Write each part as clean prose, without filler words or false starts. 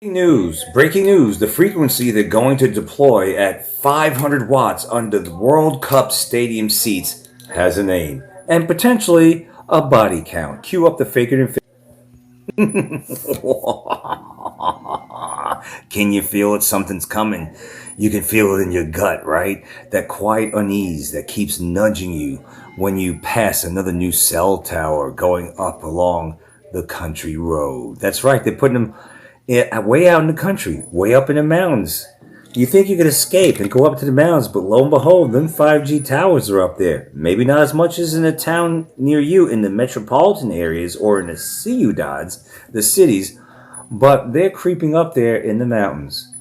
Breaking news. The frequency they're going to deploy at 500 watts under the World Cup stadium seats has a name and potentially a body count. Cue up the faker and Can you feel it? Something's coming. You can feel it in your gut, right? That quiet unease that keeps nudging you when you pass another new cell tower going up along the country road. That's right. They're putting them way out in the country, way up in the mountains. You think you could escape and go up to the mountains, but lo and behold, them 5G towers are up there. Maybe not as much as in a town near you in the metropolitan areas or in the ciudades, the cities, but they're creeping up there in the mountains.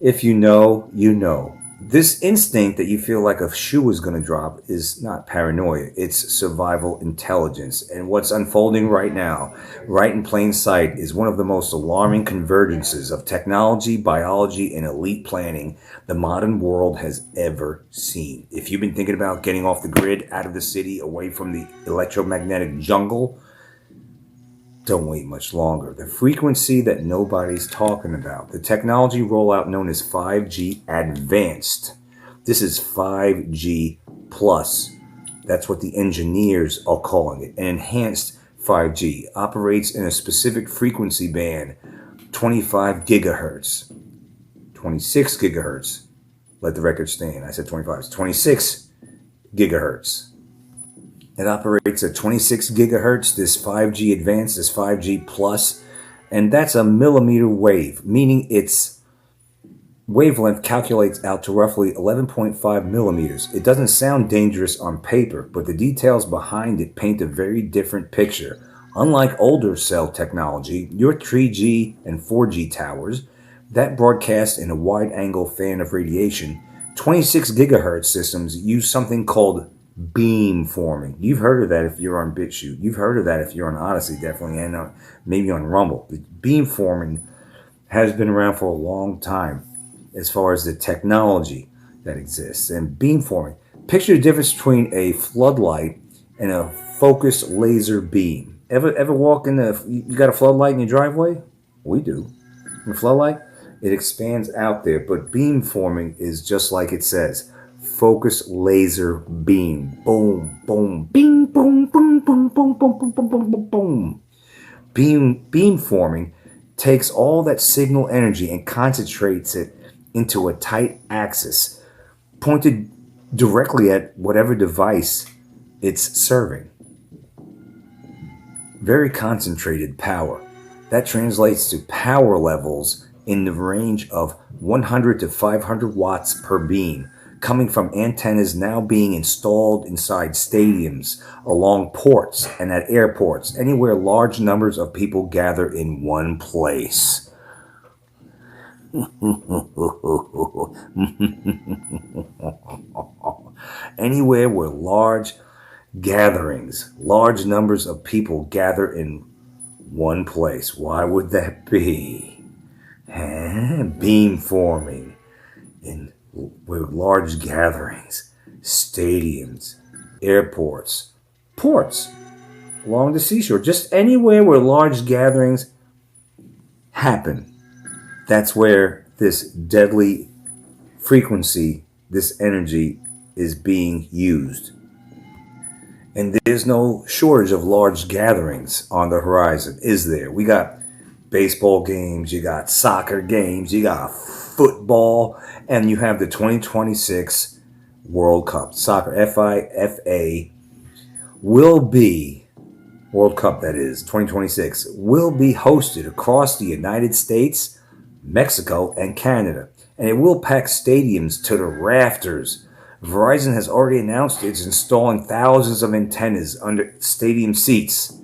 If you know, you know. This instinct that you feel like a shoe is going to drop is not paranoia. It's survival intelligence. And what's unfolding right now, right in plain sight, is one of the most alarming convergences of technology, biology, and elite planning the modern world has ever seen. If you've been thinking about getting off the grid, out of the city, away from the electromagnetic jungle, don't wait much longer. The frequency that nobody's talking about. The technology rollout known as 5G Advanced. This is 5G Plus. That's what the engineers are calling it. An enhanced 5G operates in a specific frequency band, 25 gigahertz, 26 gigahertz. Let the record stand. I said 25. It's 26 gigahertz. It operates at 26 gigahertz, this 5G Advanced, this 5G Plus, and that's a millimeter wave, meaning its wavelength calculates out to roughly 11.5 millimeters. It doesn't sound dangerous on paper, but the details behind it paint a very different picture. Unlike older cell technology, your 3G and 4G towers that broadcast in a wide-angle fan of radiation, 26 gigahertz systems use something called beam forming. You've heard of that if you're on BitChute. You've heard of that if you're on Odyssey, definitely, and maybe on Rumble. The beam forming has been around for a long time as far as the technology that exists. And beam forming, picture the difference between a floodlight and a focused laser beam. Ever walk in you got a floodlight in your driveway? We do. The floodlight, it expands out there, but beam forming is just like it says. Focus laser beam. Boom, boom, bing, boom, boom, boom, boom, boom, boom, boom, boom, boom, boom. Beam forming takes all that signal energy and concentrates it into a tight axis pointed directly at whatever device it's serving. Very concentrated power. That translates to power levels in the range of 100 to 500 watts per beam, coming from antennas now being installed inside stadiums, along ports, and at airports, anywhere large numbers of people gather in one place. Anywhere where large numbers of people gather in one place. Why would that be? Beam forming in with large gatherings, stadiums, airports, ports, along the seashore, just anywhere where large gatherings happen. That's where this deadly frequency, this energy is being used. And there's no shortage of large gatherings on the horizon, is there? We got baseball games, you got soccer games, you got football, and you have the 2026 World Cup. Soccer, FIFA, will be, World Cup that is, 2026, will be hosted across the United States, Mexico, and Canada. And it will pack stadiums to the rafters. Verizon has already announced it's installing thousands of antennas under stadium seats.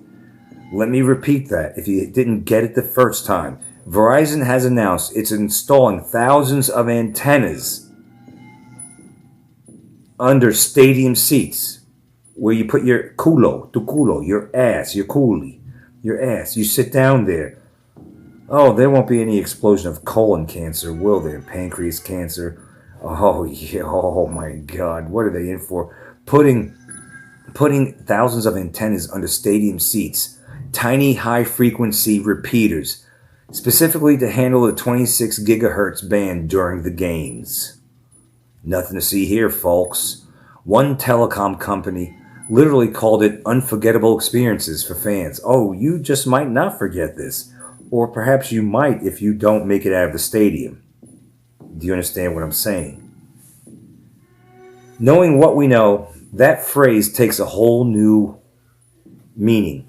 Let me repeat that if you didn't get it the first time. Verizon has announced it's installing thousands of antennas under stadium seats where you put your culo, your ass, your coolie, your ass. You sit down there. Oh, there won't be any explosion of colon cancer, will there? Pancreas cancer. Oh, yeah. Oh, my God. What are they in for? Putting thousands of antennas under stadium seats. Tiny high-frequency repeaters. specifically to handle the 26 gigahertz band during the games. Nothing to see here, folks. One telecom company literally called it unforgettable experiences for fans. Oh, you just might not forget this. Or perhaps you might if you don't make it out of the stadium. Do you understand what I'm saying? Knowing what we know, that phrase takes a whole new meaning.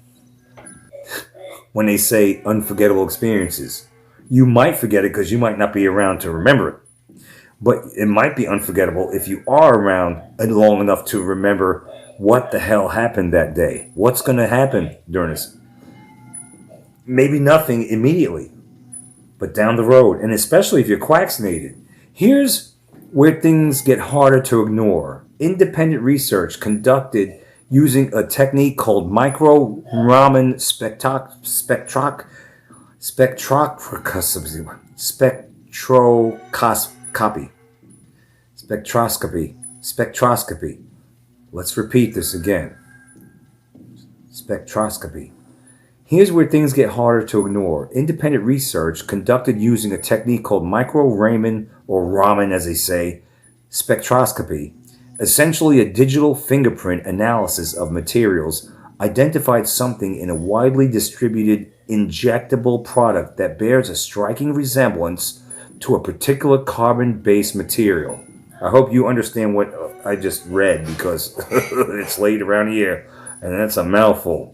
When they say unforgettable experiences, you might forget it because you might not be around to remember it. But it might be unforgettable if you are around long enough to remember what the hell happened that day. What's going to happen during this? Maybe nothing immediately, but down the road, and especially if you're quaxinated. Here's where things get harder to ignore. Independent research conducted using a technique called micro-Raman spectroscopy. Let's repeat this again. Spectroscopy. Here's where things get harder to ignore. Independent research conducted using a technique called micro-Raman, or Raman as they say, spectroscopy, essentially a digital fingerprint analysis of materials, identified something in a widely distributed injectable product that bears a striking resemblance to a particular carbon-based material. I hope you understand what I just read because it's late around here and that's a mouthful.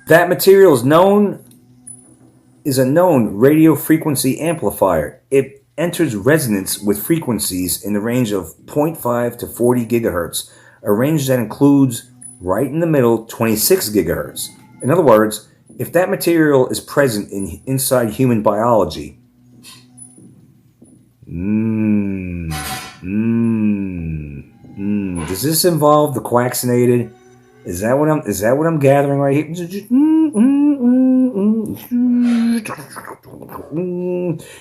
That material is a known radio frequency amplifier. It enters resonance with frequencies in the range of 0.5 to 40 gigahertz, a range that includes, right in the middle, 26 gigahertz. In other words, if that material is present inside human biology, does this involve the quaxinated? Is that what I'm gathering right here?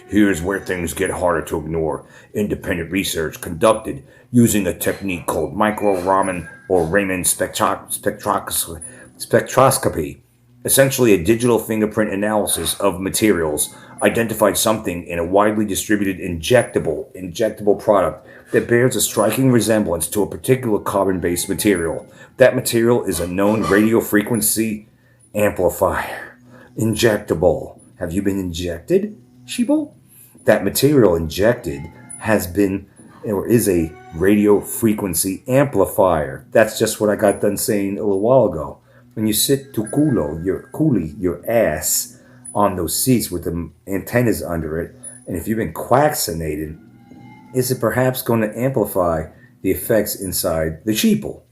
Here's where things get harder to ignore. Independent research conducted using a technique called micro-Raman or Raman spectroscopy, essentially a digital fingerprint analysis of materials, identified something in a widely distributed injectable product that bears a striking resemblance to a particular carbon-based material. That material is a known radio frequency amplifier. Injectable. Have you been injected, Sheeple? That material injected has been or is a radio frequency amplifier. That's just what I got done saying a little while ago. When you sit tu culo, your ass, on those seats with the antennas under it, and if you've been quaxinated, is it perhaps going to amplify the effects inside the sheeple?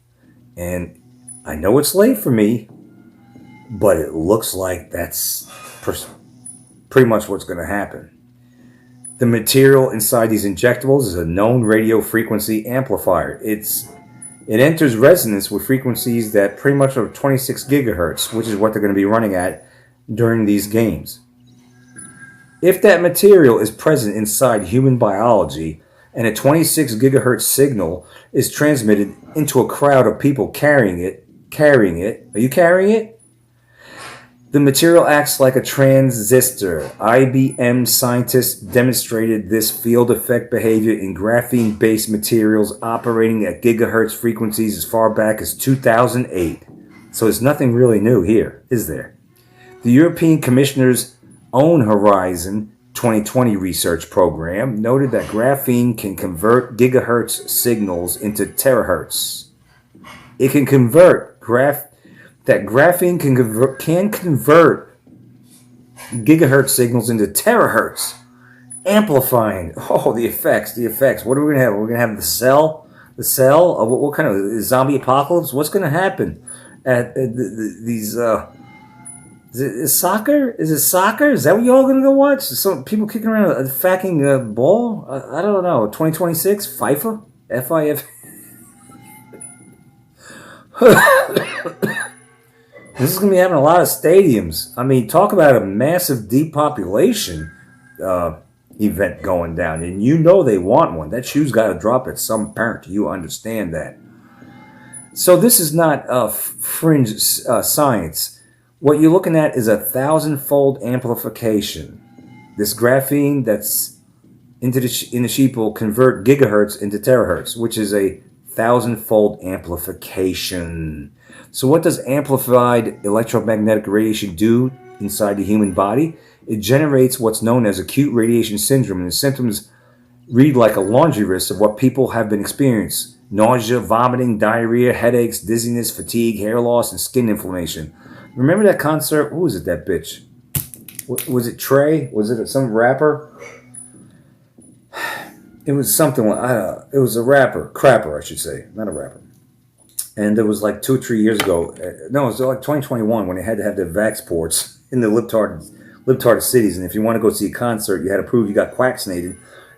And I know it's late for me, but it looks like that's pretty much what's going to happen. The material inside these injectables is a known radio frequency amplifier. It enters resonance with frequencies that pretty much are 26 gigahertz, which is what they're going to be running at during these games. If that material is present inside human biology and a 26 gigahertz signal is transmitted into a crowd of people carrying it, are you carrying it? The material acts like a transistor. IBM scientists demonstrated this field effect behavior in graphene-based materials operating at gigahertz frequencies as far back as 2008. So there's nothing really new here, is there? The European Commissioner's own Horizon 2020 research program noted that graphene can convert gigahertz signals into terahertz. It can convert graphene can convert gigahertz signals into terahertz, amplifying. Oh, the effects. What are we going to have? We're going to have the cell. What kind of zombie apocalypse? What's going to happen at these? Is it soccer? Is that what you all going to go watch? Some people kicking around a fucking ball? I don't know. 2026 FIFA, FIF. This is going to be having a lot of stadiums. I mean, talk about a massive depopulation event going down. And you know they want one. That shoe's got to drop at some point. You understand that. So this is not fringe science. What you're looking at is a 1,000-fold amplification. This graphene that's in the sheep will convert gigahertz into terahertz, which is a 1,000-fold amplification. So what does amplified electromagnetic radiation do inside the human body? It generates what's known as acute radiation syndrome, and the symptoms read like a laundry list of what people have been experiencing: nausea, vomiting, diarrhea, headaches, dizziness, fatigue, hair loss, and skin inflammation. Remember that concert? Who was it, that bitch? Was it Trey? Was it some rapper? It was something like, it was a rapper. Crapper, I should say. Not a rapper. And it was like 2 or 3 years ago. No, it was like 2021 when they had to have the vax ports in the libtard cities. And if you want to go see a concert, you had to prove you got vaccinated.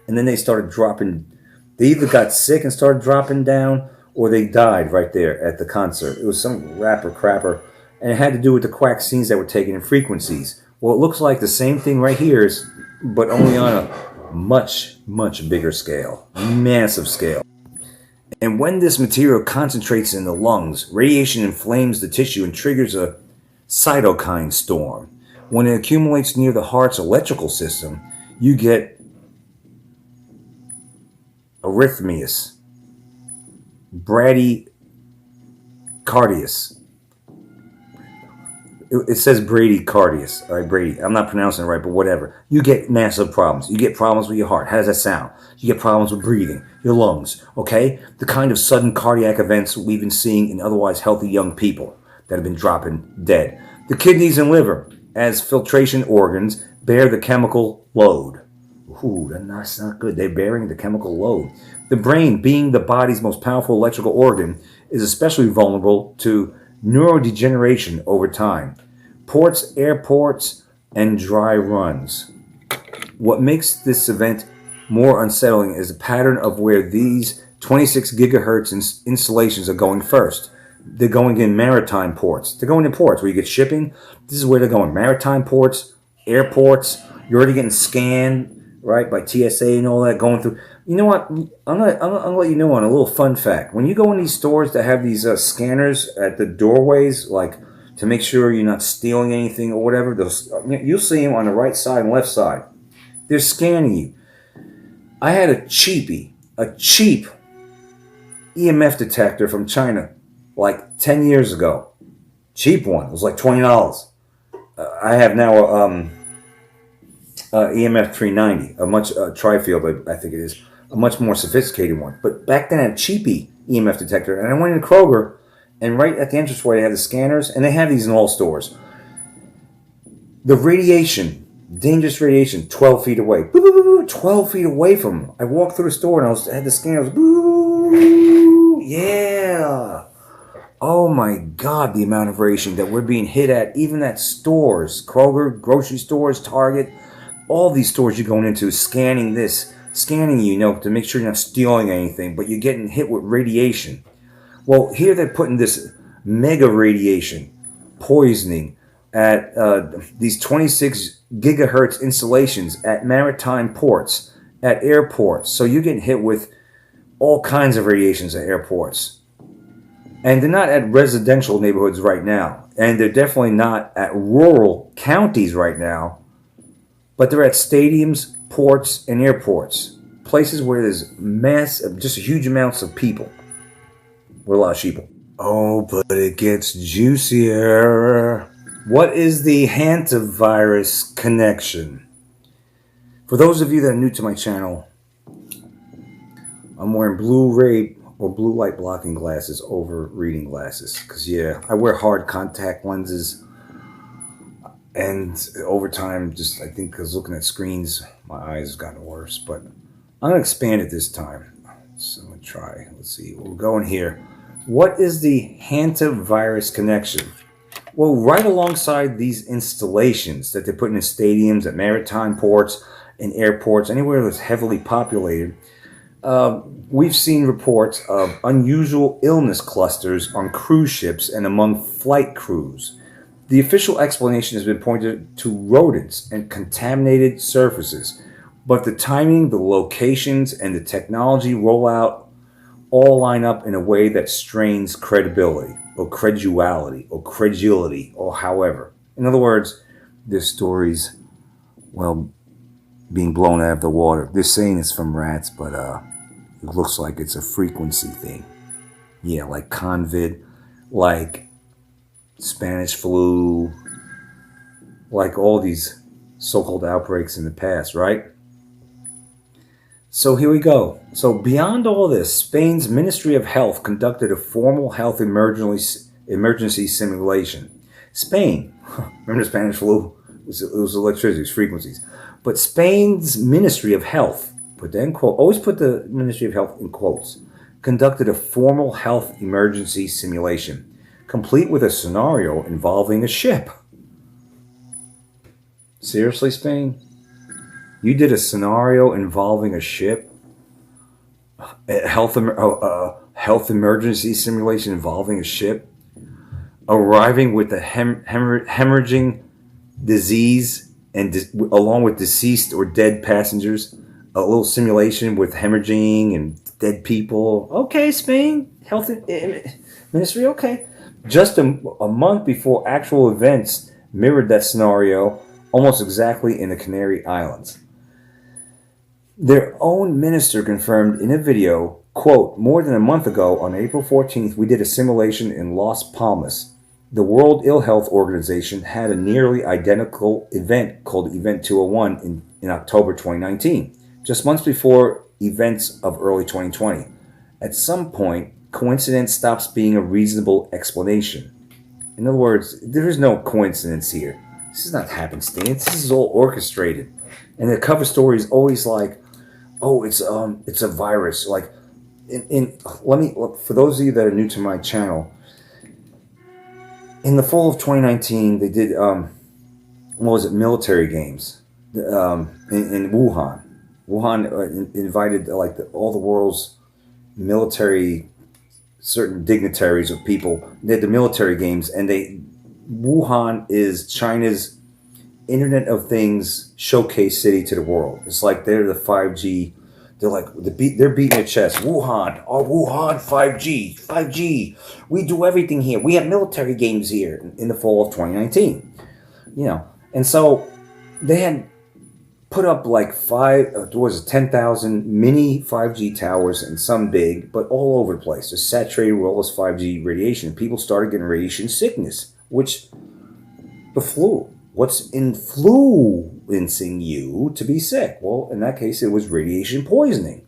And then they started dropping. They either got sick and started dropping down, or they died right there at the concert. It was some rapper crapper. And it had to do with the vaccines that were taken in frequencies. Well, it looks like the same thing right here, but only on a much, much bigger scale. Massive scale. And when this material concentrates in the lungs, radiation inflames the tissue and triggers a cytokine storm. When it accumulates near the heart's electrical system, you get arrhythmias, bradycardias. It says bradycardias, all right, Brady. I'm not pronouncing it right, but whatever. You get massive problems. You get problems with your heart. How does that sound? You get problems with breathing, your lungs, okay? The kind of sudden cardiac events we've been seeing in otherwise healthy young people that have been dropping dead. The kidneys and liver, as filtration organs, bear the chemical load. Ooh, that's not good. They're bearing the chemical load. The brain, being the body's most powerful electrical organ, is especially vulnerable to neurodegeneration over time. Ports, airports, and dry runs. What makes this event more unsettling is the pattern of where these 26 gigahertz installations are going first. They're going in maritime ports. They're going in ports where you get shipping. This is where they're going. Maritime ports, airports. You're already getting scanned, right, by TSA and all that going through. You know what? I'm gonna let you know on a little fun fact. When you go in these stores that have these scanners at the doorways, like to make sure you're not stealing anything or whatever, you'll see them on the right side and left side. They're scanning you. I had a cheap EMF detector from China like 10 years ago. Cheap one. It was like $20. I have now a EMF 390, a much Trifield, I think it is, a much more sophisticated one. But back then I had a cheapy EMF detector, and I went into Kroger, and right at the entranceway they had the scanners, and they have these in all stores. The radiation, dangerous radiation, 12 feet away. Boo, boo, boo, boo, 12 feet away from them. I walked through the store and I had the scanners. Boo, yeah. Oh my God, the amount of radiation that we're being hit at, even at stores, Kroger, grocery stores, Target, all these stores you're going into, scanning you, to make sure you're not stealing anything, but you're getting hit with radiation. Well, here they're putting this mega radiation poisoning at these 26 gigahertz installations at maritime ports, at airports. So you're getting hit with all kinds of radiations at airports. And they're not at residential neighborhoods right now. And they're definitely not at rural counties right now. But they're at stadiums, ports, and airports. Places where there's just huge amounts of people. With a lot of sheeple. Oh, but it gets juicier. What is the Hanta virus connection? For those of you that are new to my channel, I'm wearing blue light blocking glasses over reading glasses. Because, yeah, I wear hard contact lenses. And over time, I think because looking at screens, my eyes have gotten worse. But I'm going to expand it this time. So I'm going to try. Let's see. We're going here. What is the Hanta virus connection? Well, right alongside these installations that they're putting in stadiums, at maritime ports, and airports, anywhere that's heavily populated, we've seen reports of unusual illness clusters on cruise ships and among flight crews. The official explanation has been pointed to rodents and contaminated surfaces, but the timing, the locations, and the technology rollout all line up in a way that strains credibility, or credulity, or however. In other words, there's stories, well, being blown out of the water. They're saying it's from rats, but it looks like it's a frequency thing. Yeah, like convid, like Spanish flu, like all these so-called outbreaks in the past, right? So here we go. So beyond all this, Spain's Ministry of Health conducted a formal health emergency simulation. Spain, remember the Spanish flu? It was electricity, it was frequencies. But Spain's Ministry of Health, put that in quote, always put the Ministry of Health in quotes, conducted a formal health emergency simulation, complete with a scenario involving a ship. Seriously, Spain? You did a scenario involving a ship? A health emergency simulation involving a ship? Arriving with a hemorrhaging disease and along with deceased or dead passengers? A little simulation with hemorrhaging and dead people? Okay, Spain. Health Ministry, okay. Just a month before actual events mirrored that scenario almost exactly in the Canary Islands. Their own minister confirmed in a video, quote, more than a month ago on April 14th, we did a simulation in Las Palmas. The World Ill Health Organization had a nearly identical event called Event 201 in October 2019, just months before events of early 2020. At some point, coincidence stops being a reasonable explanation. In other words, there is no coincidence here. This is not happenstance. This is all orchestrated. And the cover story is always like, oh, it's a virus. Like, let me look, for those of you that are new to my channel, in the fall of 2019, they did military games in Wuhan. Wuhan invited all the world's military, certain dignitaries of people. They had the military games, and Wuhan is China's Internet of Things showcase city to the world. It's like they're the 5G. They're beating their chest. Wuhan, Wuhan 5G. We do everything here. We have military games here in the fall of 2019. And so they had put up 10,000 mini 5G towers, and some big, but all over the place. They're saturated with all this 5G radiation. People started getting radiation sickness, which the flu. What's influencing you to be sick? Well, in that case, it was radiation poisoning.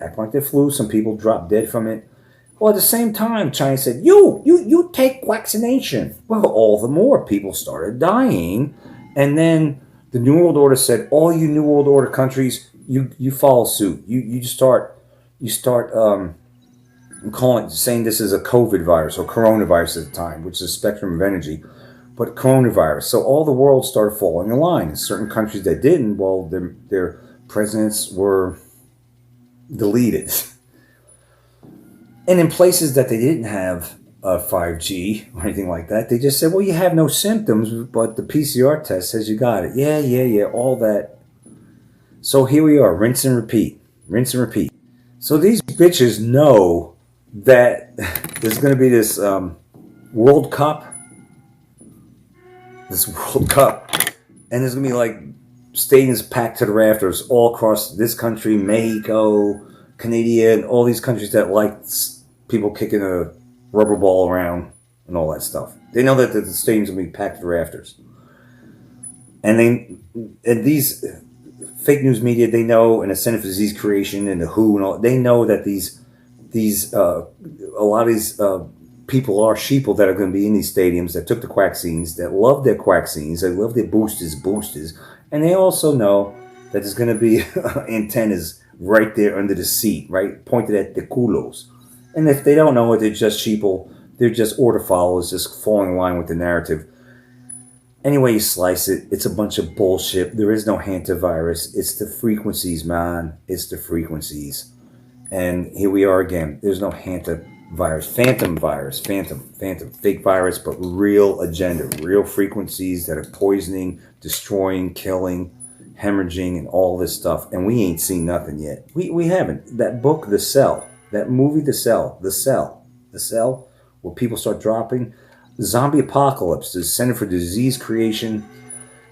Act like the flu. Some people dropped dead from it. Well, at the same time, China said, you take vaccination. Well, all the more people started dying. And then the New World Order said, all you New World Order countries, you follow suit. You start saying this is a COVID virus or coronavirus at the time, which is a spectrum of energy. But coronavirus. So all the world started falling in line. In certain countries that didn't, well, their presidents were deleted. And in places that they didn't have 5G or anything like that, they just said, well, you have no symptoms, but the PCR test says you got it. Yeah, all that. So here we are, rinse and repeat. So these bitches know that there's going to be this World Cup. And there's going to be stadiums packed to the rafters all across this country, Mexico, Canada, and all these countries that like people kicking a rubber ball around and all that stuff. They know that the stadiums will be packed to the rafters. And these fake news media, they know, and the Center for Disease Creation and the WHO and all, they know that a lot of these people are sheeple that are going to be in these stadiums that took the quaxines, that love their quaxines, they love their boosters, and they also know that there's going to be antennas right there under the seat, right, pointed at the culos. And if they don't know it, they're just sheeple, they're just order followers, just falling in line with the narrative. Anyway you slice it, it's a bunch of bullshit. There is no Hanta virus. It's the frequencies, man. It's the frequencies. And here we are again. There's no Hanta virus, phantom fake virus, but real agenda, real frequencies that are poisoning, destroying, killing, hemorrhaging, and all this stuff. And we ain't seen nothing yet. We haven't. That book, The Cell, that movie, The Cell, where people start dropping. Zombie Apocalypse, the Center for Disease Creation,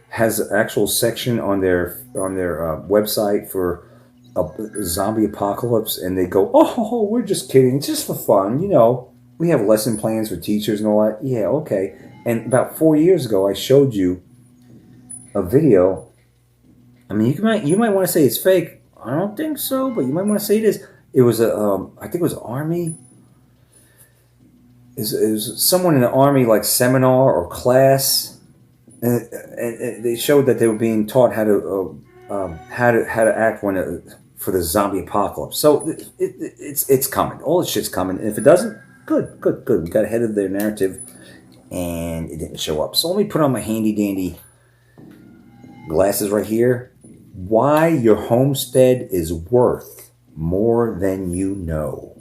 has an actual section on their website for a zombie apocalypse, and they go, "Oh, we're just kidding. It's just for fun. We have lesson plans for teachers and all that." Yeah, okay. And about 4 years ago, I showed you a video. I mean, you might want to say it's fake. I don't think so, but you might want to say it is. It was I think it was Army. It was someone in the Army, like seminar or class, and they showed that they were being taught how to act for the zombie apocalypse. So it's coming. All this shit's coming. And if it doesn't, good. We got ahead of their narrative, and it didn't show up. So let me put on my handy dandy glasses right here. Why your homestead is worth more than you know.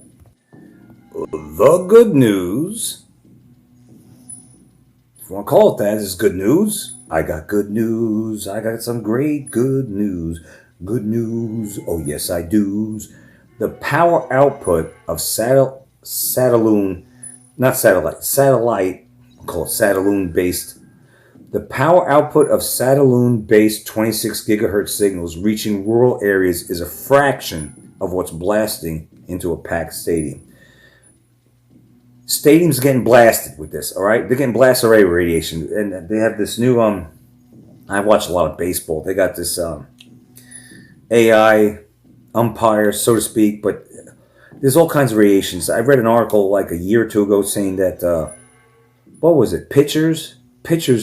The good news, if you want to call it that, is good news. I got good news. I got some great good news. Good news. Oh, yes, I do. The power output of satellite, I'll call it Satelloon-based. The power output of Satelloon-based 26 gigahertz signals reaching rural areas is a fraction of what's blasting into a packed stadium. Stadiums getting blasted with this, all right? They're getting blasted already with radiation. And they have this new, I watch a lot of baseball. They got this AI umpire, so to speak, but there's all kinds of radiations. I read an article like a year or two ago saying that, what was it, pitchers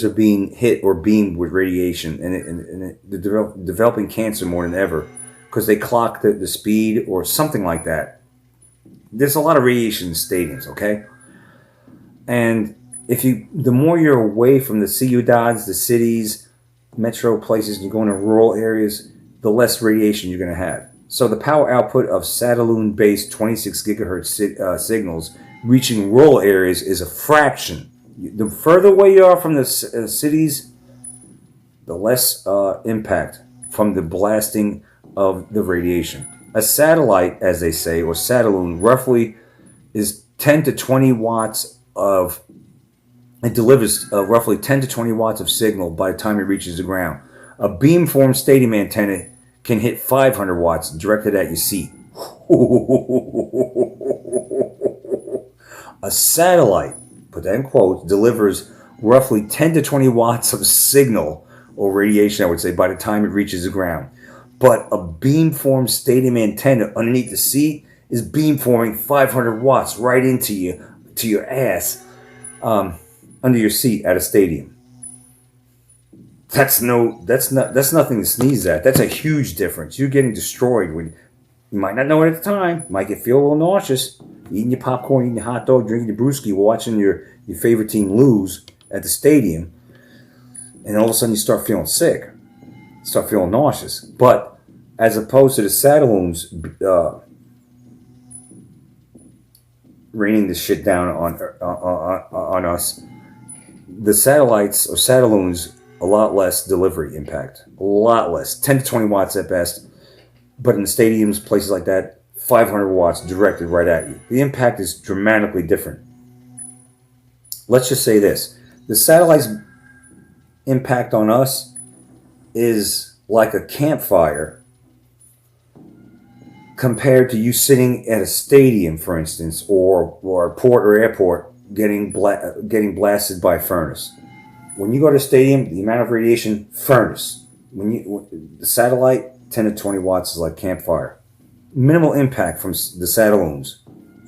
are being hit or beamed with radiation, and they're developing cancer more than ever because they clock the speed or something like that. There's a lot of radiation in stadiums, okay? And the more you're away from the ciudades, the cities, metro places, and you go into rural areas, the less radiation you're going to have. So the power output of Satelloon-based 26 gigahertz signals reaching rural areas is a fraction. The further away you are from the cities, the less impact from the blasting of the radiation. A satellite, as they say, or Satelloon, roughly is 10 to 20 watts it delivers roughly 10 to 20 watts of signal by the time it reaches the ground. A beamformed stadium antenna can hit 500 watts directed at your seat. A satellite, put that in quotes, delivers roughly 10 to 20 watts of signal or radiation, I would say, by the time it reaches the ground. But a beamformed stadium antenna underneath the seat is beamforming 500 watts right into your ass, under your seat at a stadium. That's nothing to sneeze at. That's a huge difference. You're getting destroyed when you might not know it at the time. You might feel a little nauseous, eating your popcorn, eating your hot dog, drinking your brewski, watching your favorite team lose at the stadium, and all of a sudden you start feeling sick, start feeling nauseous. But as opposed to the Satelloons raining this shit down on us, the satellites or Satelloons, a lot less delivery impact, a lot less, 10 to 20 watts at best. But in the stadiums, places like that, 500 watts directed right at you. The impact is dramatically different. Let's just say this. The satellite's impact on us is like a campfire compared to you sitting at a stadium, for instance, or a port or airport getting blasted by a furnace. When you go to a stadium, the amount of radiation, furnace. The satellite, 10 to 20 watts is like campfire. Minimal impact from the Satelloons,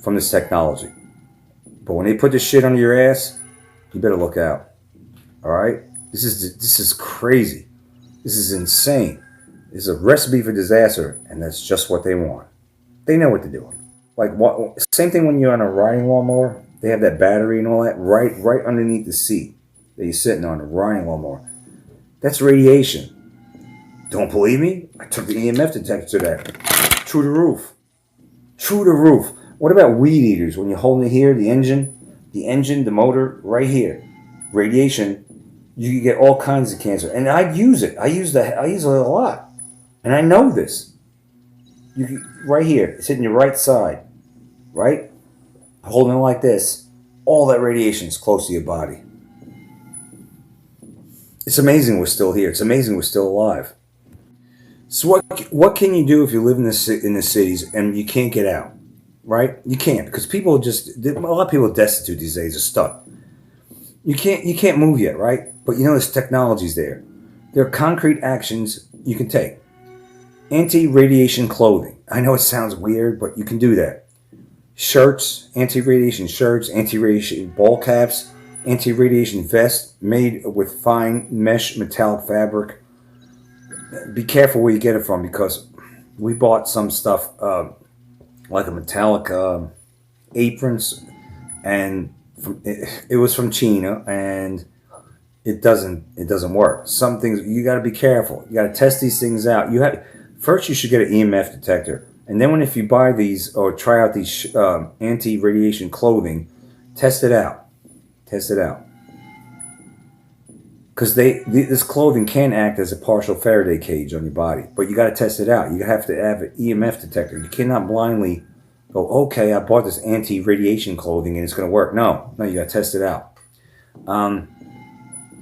from this technology. But when they put this shit under your ass, you better look out. All right? This is crazy. This is insane. This is a recipe for disaster, and that's just what they want. They know what they're doing. Like same thing when you're on a riding lawnmower. They have that battery and all that right underneath the seat that you're sitting on, a riding lawnmower. That's radiation. Don't believe me? I took the EMF detector to that. True to roof. True to roof. What about weed eaters? When you're holding it here, the engine, the motor, right here. Radiation, you can get all kinds of cancer. And I use it. I use it a lot. And I know this. Right here. It's hitting your right side. Right? Holding it like this. all that radiation is close to your body. It's amazing we're still here. It's amazing we're still alive. So what can you do if you live in the cities and you can't get out, right? You can't, because people just, a lot of people are destitute these days, are stuck. You can't move yet, right? But you know there's technologies there. There are concrete actions you can take. Anti-radiation clothing. I know it sounds weird, but you can do that. Shirts, anti-radiation shirts, anti-radiation ball caps, anti-radiation vests made with fine mesh metallic fabric. Be careful where you get it from, because we bought some stuff like a metallic aprons, and it was from China, and it doesn't work. Some things you got to be careful. You got to test these things out. First you should get an EMF detector, and then if you buy these or try out these anti-radiation clothing, test it out. Test it out. Because this clothing can act as a partial Faraday cage on your body, but you got to test it out. You have to have an EMF detector. You cannot blindly go, okay, I bought this anti-radiation clothing and it's going to work. No, you got to test it out.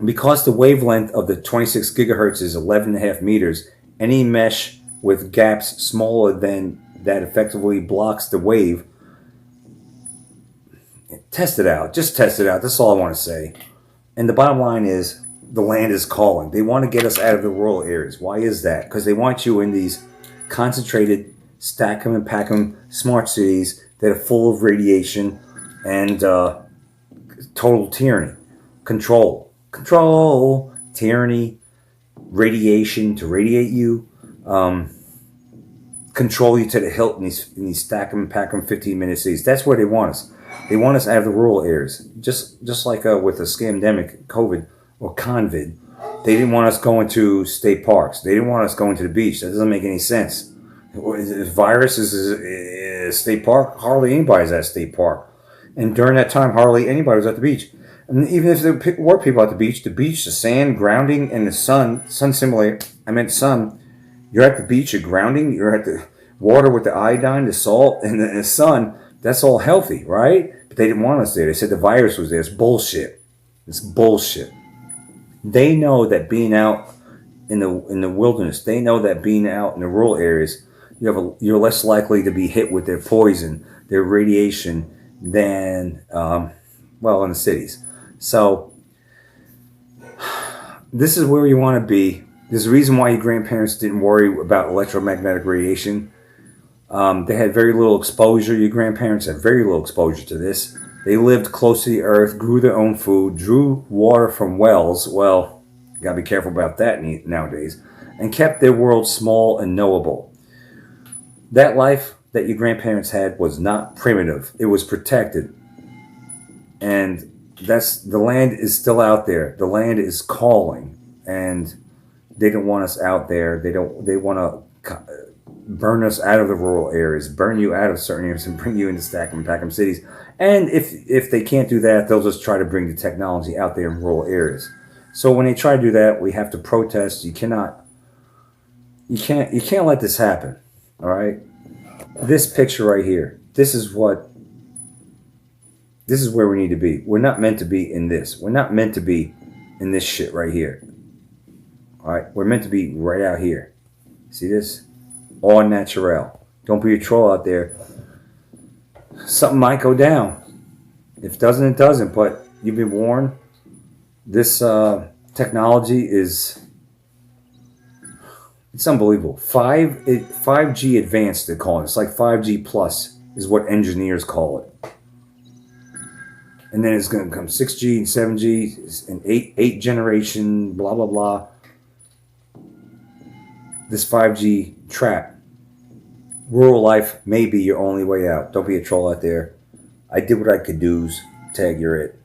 Because the wavelength of the 26 gigahertz is 11.5 meters, any mesh with gaps smaller than that effectively blocks the wave. Test it out. Just test it out. That's all I want to say. And the bottom line is, the land is calling. They want to get us out of the rural areas. Why is that? Because they want you in these concentrated, stack 'em and pack 'em smart cities that are full of radiation and total tyranny. Control, tyranny, radiation to radiate you, control you to the hilt in these stack 'em and pack 'em 15-minute cities. That's where they want us. They want us out of the rural areas. Just like with the scamdemic, COVID, or convid, they didn't want us going to state parks. They didn't want us going to the beach. That doesn't make any sense. If virus is a state park, hardly anybody's at a state park. And during that time, hardly anybody was at the beach. And even if there were people at the beach, the sand, grounding, and the sun simulator, sun, you're at the beach, you're grounding, you're at the water with the iodine, the salt, and the sun, that's all healthy, right? But they didn't want us there. They said the virus was there. It's bullshit. It's bullshit. They know that being out in the wilderness, they know that being out in the rural areas, you're less likely to be hit with their poison, their radiation, than in the cities. So this is where you want to be. There's a reason why your grandparents didn't worry about electromagnetic radiation. They had very little exposure. Your grandparents had very little exposure to this. They lived close to the earth, grew their own food, drew water from wells. Well, you gotta be careful about that nowadays. And kept their world small and knowable. That life that your grandparents had was not primitive. It was protected. And the land is still out there. The land is calling. And they don't want us out there. They want to burn us out of the rural areas, burn you out of certain areas, and bring you into stack 'em and pack 'em cities. And if they can't do that, they'll just try to bring the technology out there in rural areas. So when they try to do that, we have to protest. You can't let this happen. All right. This picture right here. This is where we need to be. We're not meant to be in this. We're not meant to be in this shit right here. All right. We're meant to be right out here. See this? All natural. Don't be a troll out there. Something might go down. If it doesn't, it doesn't. But you've been warned. This technology it's unbelievable. 5G advanced, they call it. It's like 5G plus is what engineers call it. And then it's going to come 6G and 7G and 8 generation, blah, blah, blah. This 5G trap. Rural life may be your only way out. Don't be a troll out there. I did what I could do. Tag, you're it.